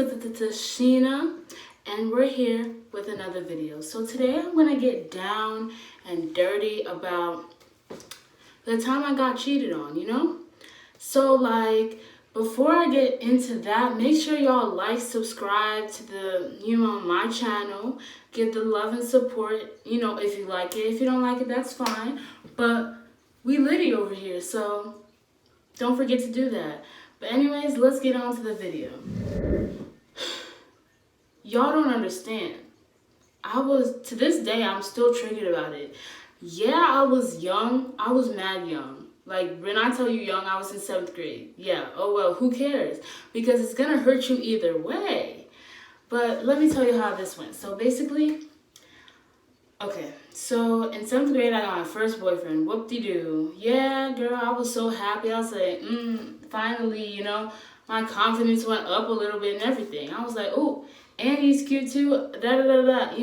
Tuhsheena, and we're here with another video. So today I'm gonna get down and dirty about the time I got cheated on, you know? So like, before I get into that, make sure y'all like, subscribe to my channel, give the love and support, if you like it. If you don't like it, that's fine. But we litty over here, so don't forget to do that. But anyways, let's get on to the video. Y'all don't understand. To this day, I'm still triggered about it. Yeah, I was young. I was mad young. Like, when I tell you young, I was in 7th grade. Yeah, oh well, who cares? Because it's gonna hurt you either way. But let me tell you how this went. So basically, okay, so in 7th grade, I got my first boyfriend. Whoop-de-doo. Yeah, girl, I was so happy. I was like, finally, my confidence went up a little bit and everything. I was like, oh, and he's cute too, da-da-da-da,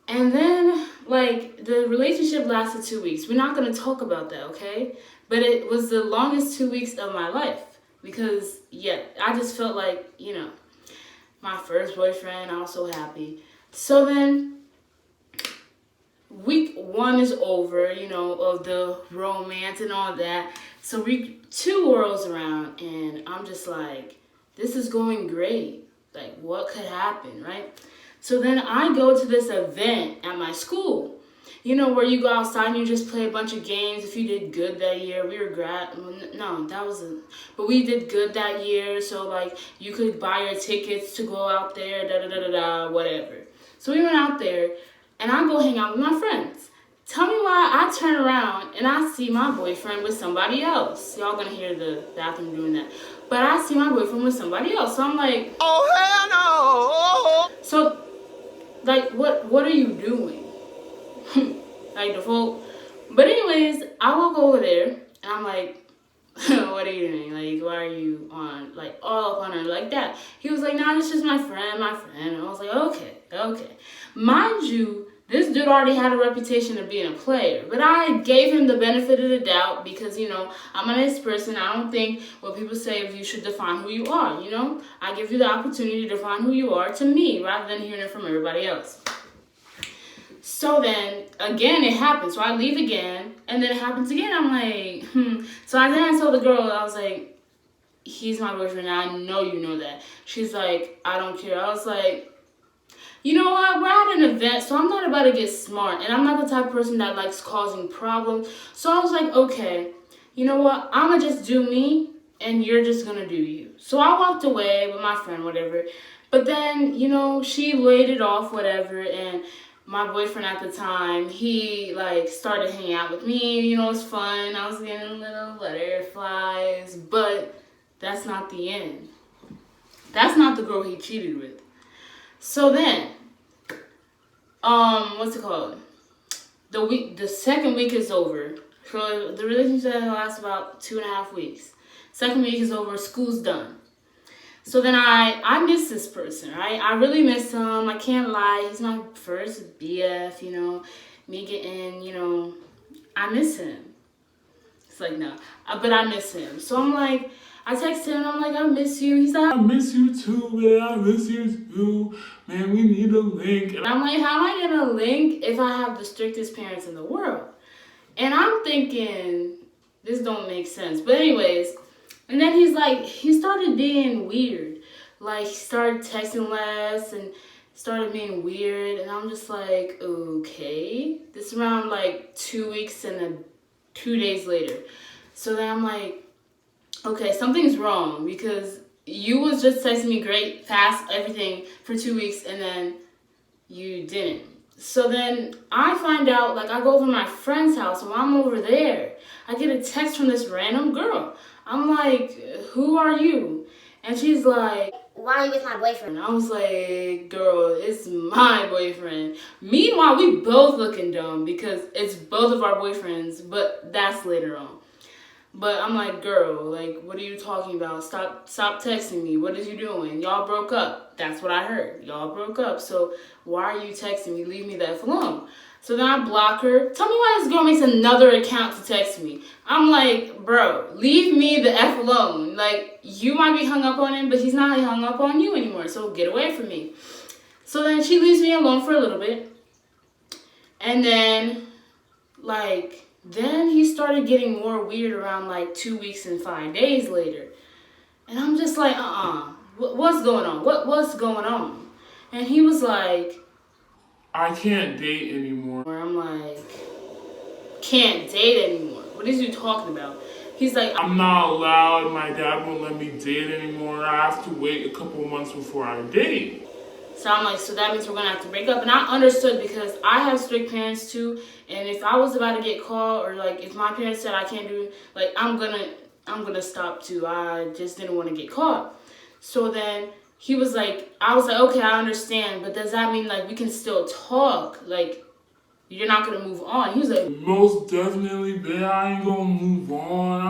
And then, like, the relationship lasted 2 weeks. We're not going to talk about that, okay? But it was the longest 2 weeks of my life. Because, yeah, I just felt like, my first boyfriend, I was so happy. So then, week 1 is over, of the romance and all that. So week 2 rolls around, and I'm just like, this is going great. Like, what could happen, right? So then I go to this event at my school, where you go outside and you just play a bunch of games. If you did good that year, but we did good that year. So like, you could buy your tickets to go out there, whatever. So we went out there and I go hang out with my friends. Tell me why I turn around and I see my boyfriend with somebody else. Y'all gonna hear the bathroom doing that. But I see my boyfriend with somebody else. So I'm like, oh, hell no. So, like, what are you doing? Like, the folk. But anyways, I walk over there and I'm like, what are you doing? Like, why are you on, like, all up on her like that? He was like, nah, it's just my friend. And I was like, okay. Mind you, this dude already had a reputation of being a player, but I gave him the benefit of the doubt because, I'm a nice person. I don't think what people say of you should define who you are, I give you the opportunity to define who you are to me rather than hearing it from everybody else. So then, again, it happens. So I leave again, and then it happens again. I'm like, So then I told the girl, I was like, he's my boyfriend, and I know you know that. She's like, I don't care. I was like, you know what, we're at an event, so I'm not about to get smart, and I'm not the type of person that likes causing problems. So I was like, okay, you know what, I'm going to just do me, and you're just going to do you. So I walked away with my friend, whatever, but then, she laid it off, whatever, and my boyfriend at the time, he, like, started hanging out with me, it was fun, I was getting little butterflies, but that's not the end. That's not the girl he cheated with. So then, what's it called? The second week is over. So the relationship lasts about 2.5 weeks. Second week is over, school's done. So then I miss this person, right? I really miss him. I can't lie. He's my first BF, me getting, I miss him. It's like, no, but I miss him. So I'm like, I text him and I'm like, I miss you. He's like, I miss you too, man. I miss you too. Man, we need a link. And I'm like, how am I gonna link if I have the strictest parents in the world? And I'm thinking, this don't make sense. But anyways, and then he started being weird. Like, he started texting less and started being weird. And I'm just like, okay. This is around like 2 weeks and 2 days later. So then I'm like, okay, something's wrong because you was just texting me great, fast, everything for 2 weeks and then you didn't. So then I find out, like, I go over to my friend's house and while I'm over there, I get a text from this random girl. I'm like, who are you? And she's like, why are you with my boyfriend? I was like, girl, it's my boyfriend. Meanwhile, we both looking dumb because it's both of our boyfriends, but that's later on. But I'm like, girl, like, what are you talking about? Stop texting me. What is you doing? Y'all broke up. That's what I heard. Y'all broke up. So why are you texting me? Leave me the F alone. So then I block her. Tell me why this girl makes another account to text me. I'm like, bro, leave me the F alone. Like, you might be hung up on him, but he's not hung up on you anymore. So get away from me. So then she leaves me alone for a little bit. And then, like, then he started getting more weird around like 2 weeks and 5 days later. And I'm just like, what's going on? What's going on? And he was like, I can't date anymore. I'm like, can't date anymore? What is you talking about? He's like, I'm not allowed. My dad won't let me date anymore. I have to wait a couple months before I date. So I'm like, so that means we're gonna have to break up. And I understood because I have strict parents too. And if I was about to get caught, or like if my parents said I can't do it, like I'm gonna stop too. I just didn't want to get caught. So then he was like, I was like, okay, I understand, but does that mean like we can still talk? Like you're not gonna move on? He was like, most definitely, babe. I ain't gonna move on.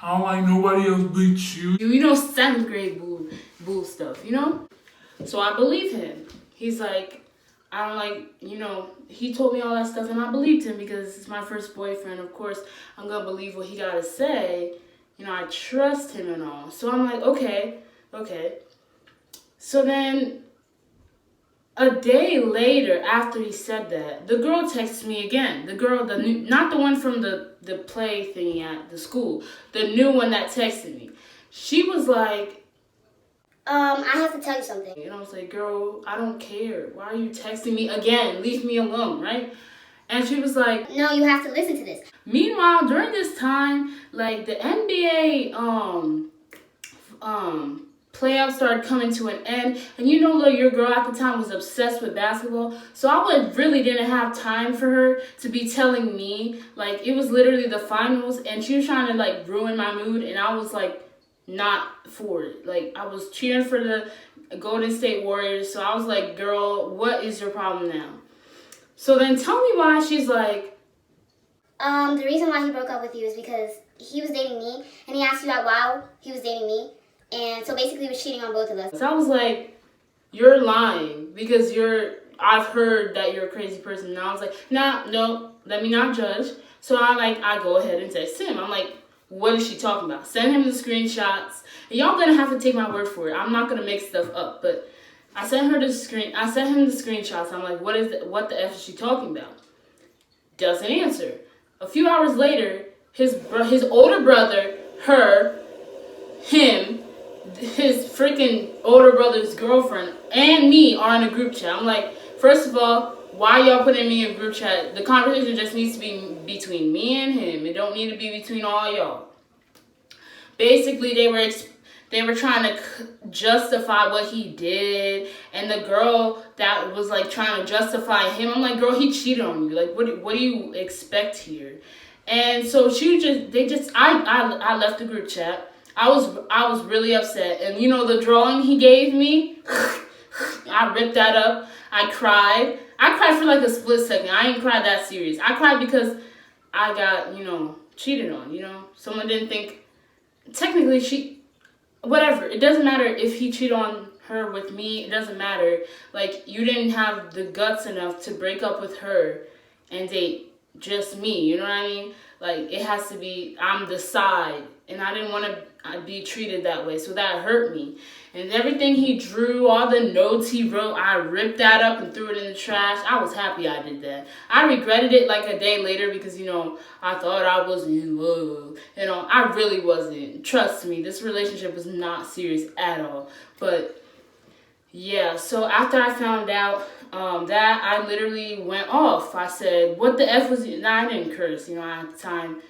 I don't like nobody else but you. You know, 7th grade bull stuff, you know? So I believe him. He's like, I don't like, you know, he told me all that stuff and I believed him because it's my first boyfriend. Of course, I'm going to believe what he got to say. You know, I trust him and all. So I'm like, okay. So then a day later after he said that, the girl texts me again. The girl, not the one from the play thingy at the school, the new one that texted me. She was like, I have to tell you something. And I was like, girl, I don't care. Why are you texting me again? Leave me alone, right? And she was like, no, you have to listen to this. Meanwhile, during this time, like the NBA playoffs started coming to an end. And you know, your girl at the time was obsessed with basketball. So I really didn't have time for her to be telling me. Like, it was literally the finals. And she was trying to, like, ruin my mood. And I was like, not for it. Like, I was cheering for the Golden State Warriors. So I was like, girl, what is your problem now? So then tell me why she's like, the reason why he broke up with you is because he was dating me, and he asked you out while he was dating me, and so basically he was cheating on both of us. So I was like, you're lying because I've heard that you're a crazy person. And I was like, no, let me not judge. So I go ahead and text him. I'm like, what is she talking about? Send him the screenshots. And y'all gonna have to take my word for it. I'm not gonna make stuff up, but I sent him the screenshots. I'm like, what the F is she talking about? Doesn't answer. A few hours later, his older brother, him, his freaking older brother's girlfriend, and me are in a group chat. I'm like, first of all, why y'all putting me in a group chat? The conversation just needs to be between me and him. It don't need to be between all y'all. Basically, they were trying to justify what he did, and the girl that was like trying to justify him, I'm like, girl, he cheated on you. Like, what do you expect here? And so I left the group chat. I was really upset, and you know the drawing he gave me, I ripped that up. I cried for like a split second. I ain't cried that serious. I cried because I got, cheated on. Someone didn't think. Technically, whatever. It doesn't matter if he cheated on her with me. It doesn't matter. Like, you didn't have the guts enough to break up with her and date just me. You know what I mean? Like, it has to be, I'm the side. And I didn't want to be treated that way. So that hurt me. And everything he drew, all the notes he wrote, I ripped that up and threw it in the trash. I was happy I did that. I regretted it like a day later because, I thought I was in love. I really wasn't. Trust me, this relationship was not serious at all. But, yeah, so after I found out that, I literally went off. I said, what the F was it? Nah, I didn't curse, at the time.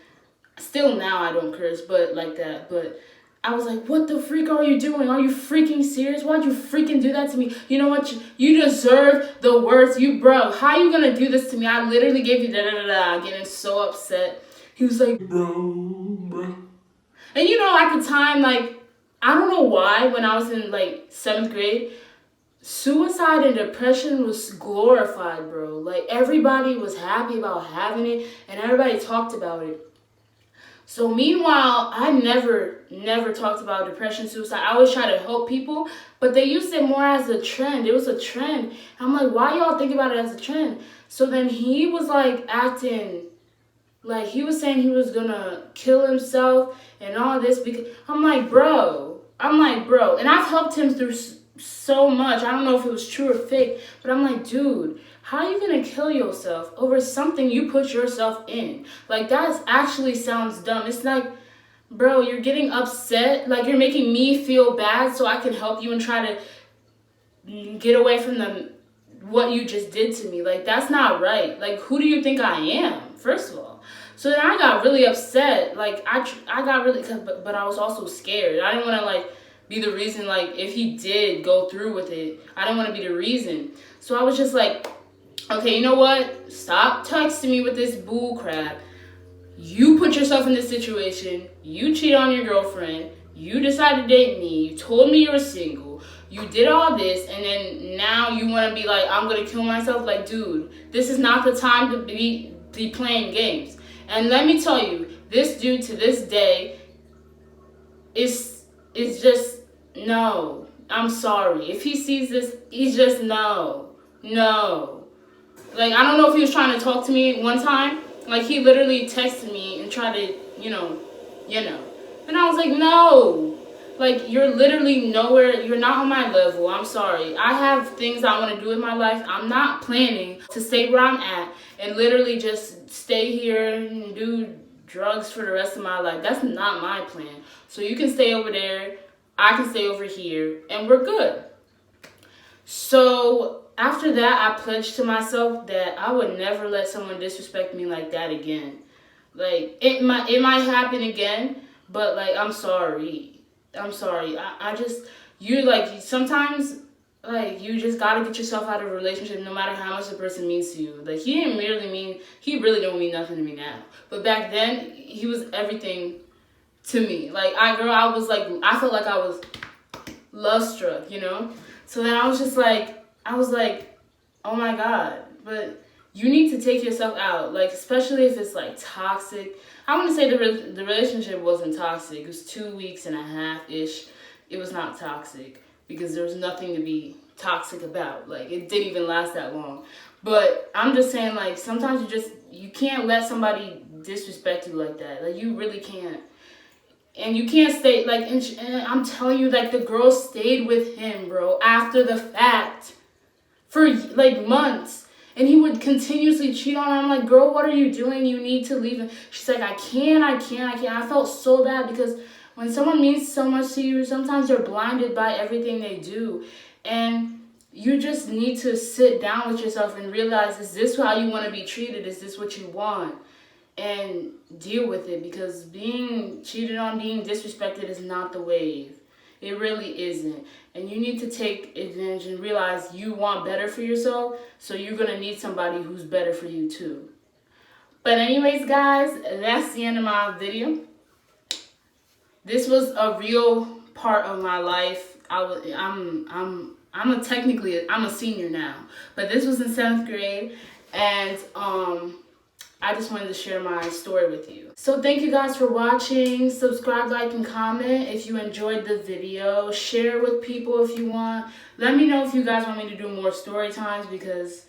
Still now I don't curse, but like that. But I was like, what the freak are you doing? Are you freaking serious? Why'd you freaking do that to me? You know what? You deserve the worst. Bro, how you gonna do this to me? I literally gave you da-da-da-da. Getting so upset. He was like, bro. And at the time, like, I don't know why, when I was in, like, 7th grade, suicide and depression was glorified, bro. Like, everybody was happy about having it, and everybody talked about it. So meanwhile, I never talked about depression, suicide. I always try to help people, but they used it more as a trend. It was a trend. I'm like, why y'all think about it as a trend? So then he was like acting like he was saying he was gonna kill himself and all this because I'm like, bro. And I've helped him through so much. I don't know if it was true or fake, but I'm like, dude, how are you gonna kill yourself over something you put yourself in? Like, that actually sounds dumb. It's like, bro, you're getting upset. Like, you're making me feel bad so I can help you and try to get away from what you just did to me. Like, that's not right. Like, who do you think I am, first of all? So then I got really upset. Like, I got really, but I was also scared. I didn't want to, like, be the reason, like, if he did go through with it, I didn't want to be the reason. So I was just like, okay, you know what? Stop texting me with this bull crap. You put yourself in this situation. You cheat on your girlfriend. You decided to date me. You told me you were single. You did all this, and then now you want to be like, I'm going to kill myself? Like, dude, this is not the time to be playing games. And let me tell you, this dude to this day is just, no. I'm sorry. If he sees this, he's just, no. Like, I don't know if he was trying to talk to me one time. Like, he literally texted me and tried to, you know. And I was like, no. Like, you're literally nowhere. You're not on my level. I'm sorry. I have things I want to do in my life. I'm not planning to stay where I'm at and literally just stay here and do drugs for the rest of my life. That's not my plan. So you can stay over there. I can stay over here. And we're good. So after that, I pledged to myself that I would never let someone disrespect me like that again. Like, it might happen again, but, like, I'm sorry. I just, you, like, sometimes, like, you just gotta get yourself out of a relationship no matter how much the person means to you. Like, he really don't mean nothing to me now. But back then, he was everything to me. Like, I felt like I was love struck, you know? So then I was like, oh my God, but you need to take yourself out, like, especially if it's, like, toxic. I want to say the relationship wasn't toxic. It was 2 weeks and a half-ish. It was not toxic because there was nothing to be toxic about. Like, it didn't even last that long. But I'm just saying, like, sometimes you can't let somebody disrespect you like that. Like, you really can't. And you can't stay, like, and I'm telling you, like, the girl stayed with him, bro, after the fact for, like, months. And he would continuously cheat on her. I'm like, girl, what are you doing? You need to leave him. She's like, I can't. I felt so bad because when someone means so much to you, sometimes you're blinded by everything they do. And you just need to sit down with yourself and realize, is this how you want to be treated? Is this what you want? And deal with it, because being cheated on, being disrespected is not the wave. It really isn't. And you need to take advantage and realize you want better for yourself, so you're going to need somebody who's better for you too. But anyways, guys, that's the end of my video. This was a real part of my life. I'm a senior now, but this was in 7th grade, and I just wanted to share my story with you. So thank you guys for watching. Subscribe, like, and comment if you enjoyed the video. Share with people if you want. Let me know if you guys want me to do more story times, because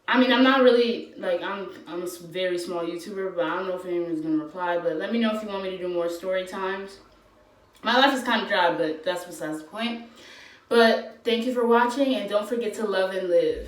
I mean, I'm not really, like, I'm a very small YouTuber, but I don't know if anyone's going to reply. But let me know if you want me to do more story times. My life is kind of dry, but that's besides the point. But thank you for watching, and don't forget to love and live.